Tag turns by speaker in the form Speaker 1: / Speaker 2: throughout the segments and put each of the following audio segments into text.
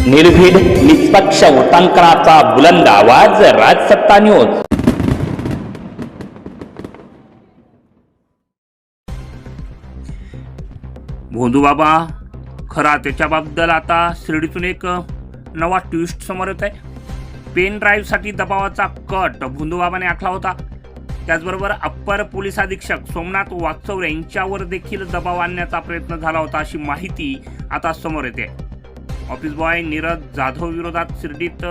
Speaker 1: निर्भीड निष्पक्ष वृत्तांकनाचा बुलंद आवाज राजसत्ता न्यूज।
Speaker 2: भोंदूबाबा खरा त्याच्याबद्दल आता शिर्डीतून एक नवा ट्विस्ट समोर येत आहे। पेन ड्राईव्हसाठी दबावाचा कट भोंदूबाबाने आखला होता। त्याचबरोबर अप्पर पोलीस अधीक्षक सोमनाथ वागचौरे यांच्यावर देखील दबाव आणण्याचा प्रयत्न झाला होता, अशी माहिती आता समोर येते। ऑफिस बॉय नीरज जाधव विरोधात शिर्डीत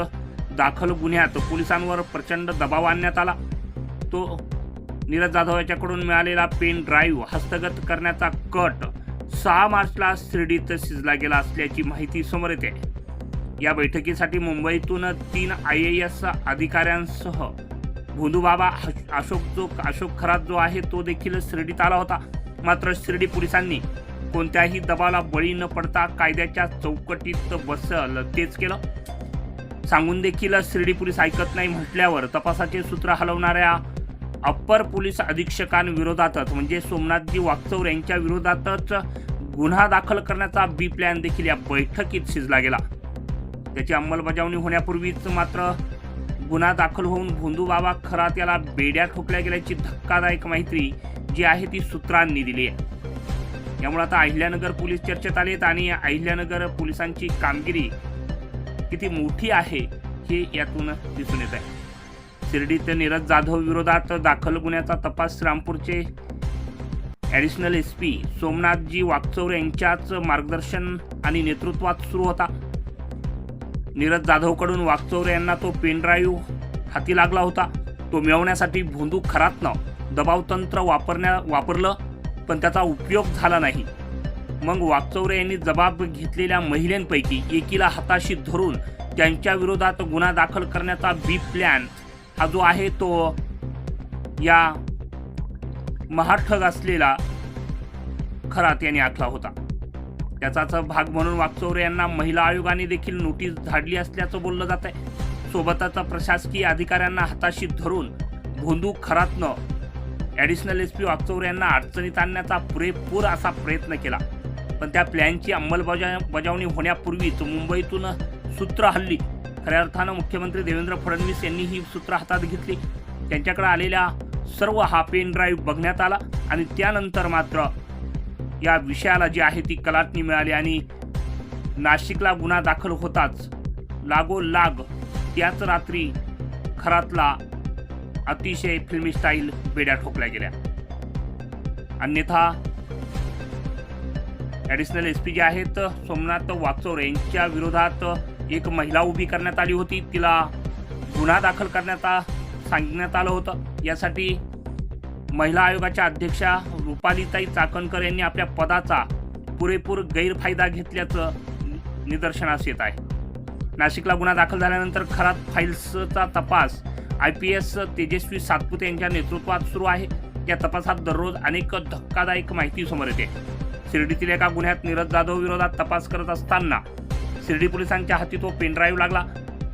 Speaker 2: दाखल गुन्ह्यात पोलिसांवर प्रचंड दबाव आणण्यात आला। तो नीरज जाधव याच्याकडून मिळालेला पेन ड्राईव्ह हस्तगत करण्याचा कट 6 मार्चला शिर्डीत शिजला गेला असल्याची माहिती समोर येते। या बैठकीसाठी मुंबईतून 3 IAS अधिकाऱ्यांसह भोंदूबाबा अशोक खरात जो आहे तो देखील शिर्डीत आला होता। मात्र शिर्डी पोलिसांनी कोणत्याही दबावाला बळी न पडता कायद्याच्या चौकटीत बसल तेच केलं। सांगून देखील शिर्डी पोलीस ऐकत नाही म्हटल्यावर तपासाचे सूत्र हलवणाऱ्या अप्पर पोलीस अधीक्षकांविरोधातच म्हणजे सोमनाथजी वागचौरे यांच्या विरोधातच गुन्हा दाखल करण्याचा बी प्लॅन देखील या बैठकीत शिजला गेला। त्याची अंमलबजावणी होण्यापूर्वीच मात्र गुन्हा दाखल होऊन भोंदूबाबा खरात याला बेड्या ठोकल्या गेल्याची धक्कादायक माहिती जी आहे ती सूत्रांनी दिली आहे। यामुळे आता अहिल्यानगर पोलीस चर्चेत आलेत आणि अहिल्यानगर पोलिसांची कामगिरी किती मोठी आहे हे यातून दिसून येत आहे। शिर्डीत नीरज जाधव विरोधात दाखल गुन्ह्याचा तपास श्रीरामपूरचे ॲडिशनल SP सोमनाथजी वागचौरे यांच्याच मार्गदर्शन आणि नेतृत्वात सुरू होता। नीरज जाधवकडून वागचौरे यांना तो पेन ड्राईव्ह हाती लागला होता। तो मिळवण्यासाठी भोंदू खरातनं दबावतंत्र वापरलं, पण त्याचा उपयोग झाला नाही। मग वागचौरे यांनी जबाब घेतलेल्या महिलांपैकी एकीला हाताशी धरून त्यांच्या विरोधात गुन्हा दाखल करण्याचा बी प्लॅन हा जो आहे तो या महाठग असलेला खरात यांनी आखला होता। त्याचाच भाग म्हणून वागचौरे यांना महिला आयोगाने देखील नोटीस धाडली असल्याचं बोललं जात आहे। सोबतच प्रशासकीय अधिकाऱ्यांना हाताशी धरून भोंदू खरातनं ॲडिशनल SP वागचौरे यांना अडचणीत आणण्याचा पुरेपूर असा प्रयत्न केला, पण त्या प्लॅनची अंमलबजावणी होण्यापूर्वीच मुंबईतून सूत्र हल्ली। खऱ्या अर्थानं मुख्यमंत्री देवेंद्र फडणवीस यांनी ही सूत्र हातात घेतली। त्यांच्याकडे आलेल्या सर्व हा पेन ड्राईव्ह बघण्यात आला आणि त्यानंतर मात्र या विषयाला जी आहे ती कलाटणी मिळाली आणि नाशिकला गुन्हा दाखल होताच लागोलाग त्याच रात्री खरातला अतिशय फिल्मी स्टाईल बेड्या ठोकल्या गेल्या। अन्यथा ॲडिशनल SP जे आहेत सोमनाथ वागचौरे यांच्या विरोधात एक महिला उभी करण्यात आली होती। तिला गुन्हा दाखल करण्याचा सांगण्यात आलं होतं। यासाठी महिला आयोगाच्या अध्यक्षा रुपालीताई चाकणकर यांनी आपल्या पदाचा पुरेपूर गैरफायदा घेतल्याचं निदर्शनास येत आहे। नाशिकला गुन्हा दाखल झाल्यानंतर खरात फाईल्सचा तपास IPS तेजस्वी सातपुते यांच्या नेतृत्वात सुरू आहे। या तपासात दररोज अनेक धक्कादायक माहिती समोर येते। शिर्डीतील एका गुन्ह्यात नीरज जाधव विरोधात तपास करत असताना शिर्डी पोलिसांच्या हाती तो पेनड्राईव्ह लागला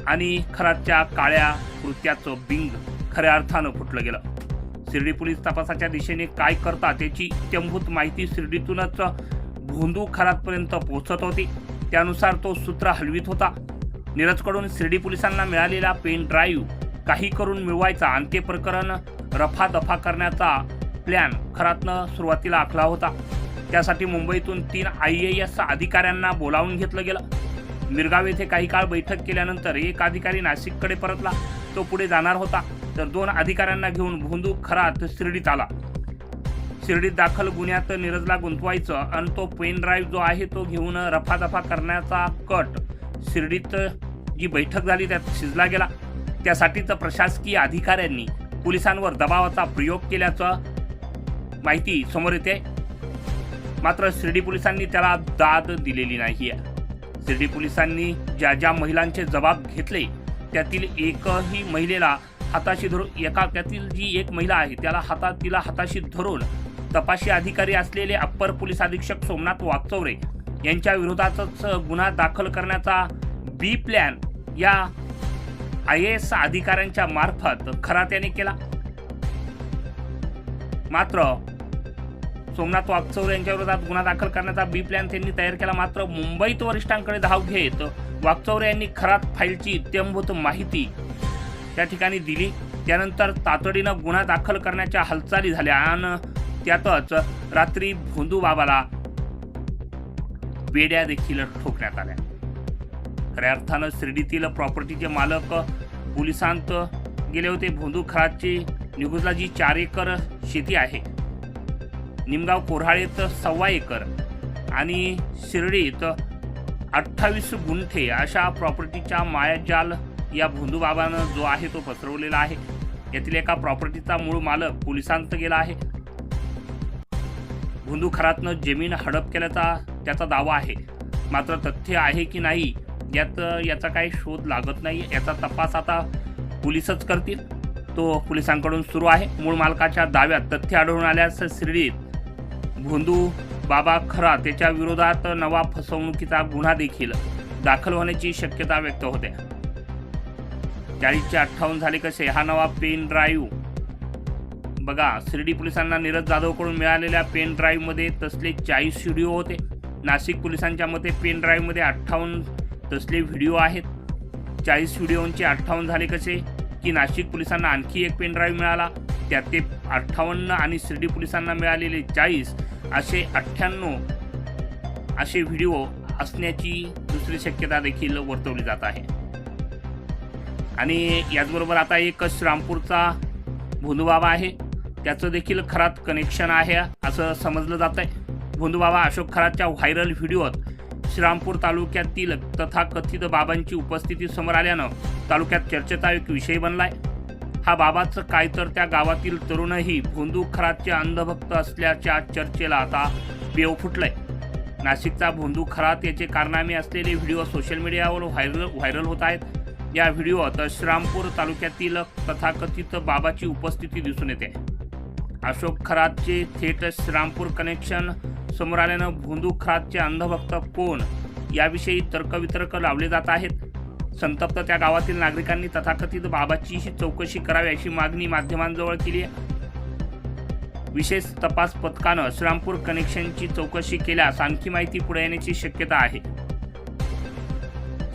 Speaker 2: आणि खरातच्या काळ्या कृत्याचं बिंग खऱ्या अर्थानं फुटलं गेलं। शिर्डी पोलीस तपासाच्या दिशेने काय करतात याची इत्यंभूत माहिती शिर्डीतूनच भोंदू खरातपर्यंत पोहोचत होती। त्यानुसार तो सूत्र हलवित होता। नीरजकडून शिर्डी पोलिसांना मिळालेला पेन ड्राईव्ह काही करून मिळवायचा आणि ते प्रकरण रफादफा करण्याचा प्लॅन खरातनं सुरुवातीला आखला होता। त्यासाठी मुंबईतून 3 IAS अधिकाऱ्यांना बोलावून घेतलं गेलं। मिरगाव येथे काही काळ बैठक केल्यानंतर एक अधिकारी नाशिककडे परतला। तो पुढे जाणार होता तर 2 अधिकाऱ्यांना घेऊन भोंदू खरात शिर्डीत आला। शिर्डीत दाखल गुन्ह्यात नीरजला गुंतवायचं आणि तो पेन ड्राईव्ह जो आहे तो घेऊन रफादफा करण्याचा कट शिर्डीत जी बैठक झाली त्यात शिजला गेला। त्यासाठीच प्रशासकीय अधिकाऱ्यांनी पोलिसांवर दबावाचा प्रयोग केल्याचं माहिती समोर येते। मात्र शिर्डी पोलिसांनी त्याला दाद दिलेली नाही आहे। शिर्डी पोलिसांनी ज्या महिलांचे जबाब घेतले त्यातील एकही महिलेला हाताशी धरून त्यातील जी एक महिला आहे तिला हाताशी धरून तपासी अधिकारी असलेले अप्पर पोलीस अधीक्षक सोमनाथ वागचौरे यांच्या विरोधातच गुन्हा दाखल करण्याचा बी प्लॅन या IAS अधिकाऱ्यांच्या मार्फत खरात याने केला। मात्र सोमनाथ वागचौरे यांच्या विरोधात गुन्हा दाखल करण्याचा बी प्लॅन त्यांनी तयार केला। मात्र मुंबईत वरिष्ठांकडे धाव घेत वाकचौरे यांनी खरात फाईलची इत्यंभूत माहिती त्या ठिकाणी दिली. त्यानंतर तातडीनं गुन्हा दाखल करण्याच्या हालचाली झाल्या आणि त्यातच रात्री भोंदू बाबाला बेड्या देखील ठोकण्यात आल्या. खऱ्या अर्थानं शिर्डीतील प्रॉपर्टीचे मालक पोलिसांत गेले होते. भोंदू खरातची निगुजला जी 4 एकर शेती आहे, निमगाव कोऱ्हाळेत 1.25 एकर आणि शिर्डीत 28 गुंठे अशा प्रॉपर्टीच्या मायाजाल या भोंदू बाबानं जो आहे तो पसरवलेला आहे. यातील एका प्रॉपर्टीचा मूळ मालक पोलिसांत गेला आहे. भोंदू खरातनं जमीन हडप केल्याचा त्याचा दावा आहे. मात्र तथ्य आहे की नाही याचा काही शोध लागत नाही. याचा तपास आता पोलिसच करतील. तो पोलिसांकडून सुरू आहे. मूळ मालकाच्या दाव्यात तथ्य आढळून आल्यास शिर्डीत भोंदू बाबा खरात याच्या विरोधात नवा फसवणुकीचा गुन्हा देखील दाखल होण्याची शक्यता व्यक्त होते. 40चे 58 झाले कसे? हा नवा पेन ड्राईव्ह बघा. शिर्डी पोलिसांना नीरज जाधवकडून मिळालेल्या पेन ड्राईव्हमध्ये तसले 40 व्हिडिओ होते. नाशिक पोलिसांच्या मते पेन ड्राईव्हमध्ये 58 तसले व्हिडिओ आहेत. 40 व्हिडिओंचे 58 झाले कसे? की नाशिक पोलिसांना आणखी एक पेन ड्राईव्ह मिळाला, त्यात ते 58 आणि शिर्डी पोलिसांना मिळालेले 40 असे 98 असे व्हिडिओ असण्याची दुसरी शक्यता देखील वर्तवली जात आहे. आणि याचबरोबर आता एक श्रीरामपूरचा भोंदू बाबा आहे, त्याचं देखील खरात कनेक्शन आहे असं समजलं जात आहे. भोंदू बाबा अशोक खरातच्या व्हायरल व्हिडिओत श्रीरामपूर तालुक्यातील तथाकथित बाबांची उपस्थिती समोर आल्यानं तालुक्यात चर्चेचा एक विषय बनलाय. हा बाबाचं काय तर त्या गावातील तरुणही भोंदू खरातचे अंधभक्त असल्याच्या चर्चेला आता पेव फुटलंय. नाशिकचा भोंदू खरात याचे कारनामे असलेले व्हिडिओ सोशल मीडियावर व्हायरल होत आहेत. या व्हिडिओत श्रीरामपूर तालुक्यातील तथाकथित बाबाची उपस्थिती दिसून येते. अशोक खरातचे थेट श्रीरामपूर कनेक्शन समोर आल्यानं भोंदू खरातचे अंधभक्त कोण याविषयी तर्कवितर्क लावले जात आहेत. संतप्त त्या गावातील नागरिकांनी तथाकथित बाबाचीही चौकशी करावी अशी मागणी माध्यमांजवळ केली आहे. विशेष तपास पथकानं श्रीरामपूर कनेक्शनची चौकशी केल्यास आणखी माहिती पुढे येण्याची शक्यता आहे.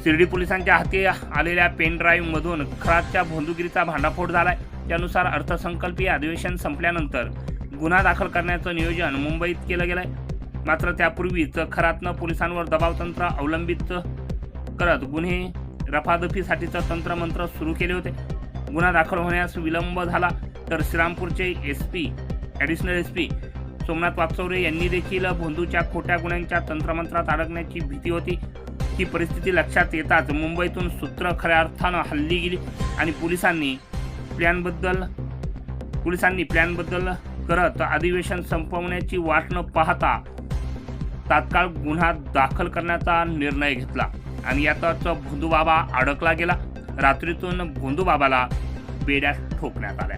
Speaker 2: शिर्डी पोलिसांच्या हाती आलेल्या पेन ड्राईव्हमधून खरातच्या भोंदूगिरीचा भांडाफोड झालाय. त्यानुसार अर्थसंकल्पीय अधिवेशन संपल्यानंतर गुन्हा दाखल करण्याचं नियोजन मुंबईत केलं गेलंय. मात्र त्यापूर्वीच खरातनं पोलिसांवर दबावतंत्र अवलंबित करत गुन्हे रफादफीसाठीचं तंत्रमंत्र सुरू केले होते. गुन्हा दाखल होण्यास विलंब झाला तर श्रीरामपूरचे ॲडिशनल एसपी सोमनाथ वाकचौरे यांनी देखील भोंदूच्या खोट्या गुन्ह्यांच्या तंत्रमंत्रात अडकण्याची भीती होती. ही परिस्थिती लक्षात येताच मुंबईतून सूत्र खऱ्या अर्थानं हल्ली गेली आणि पोलिसांनी प्लॅनबद्दल करत अधिवेशन संपवण्याची वाट न पाहता तात्काळ गुन्हा दाखल करण्याचा निर्णय घेतला आणि यातच भोंदू बाबा अडकला गेला. रात्रीतून भोंदू बाबाला बेड्या ठोकण्यात आल्या.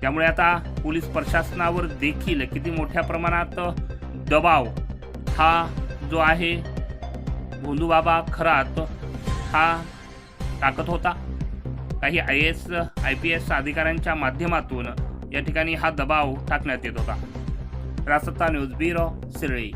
Speaker 2: त्यामुळे आता पोलीस प्रशासनावर देखील किती मोठ्या प्रमाणात दबाव हा जो आहे भोंदू बाबा खरात हा टाकत होता. काही IAS IPS अधिकाऱ्यांच्या माध्यमातून या ठिकाणी हा दबाव टाकण्यात येत होता. रासत्ता न्यूज ब्युरो, शिर्डी.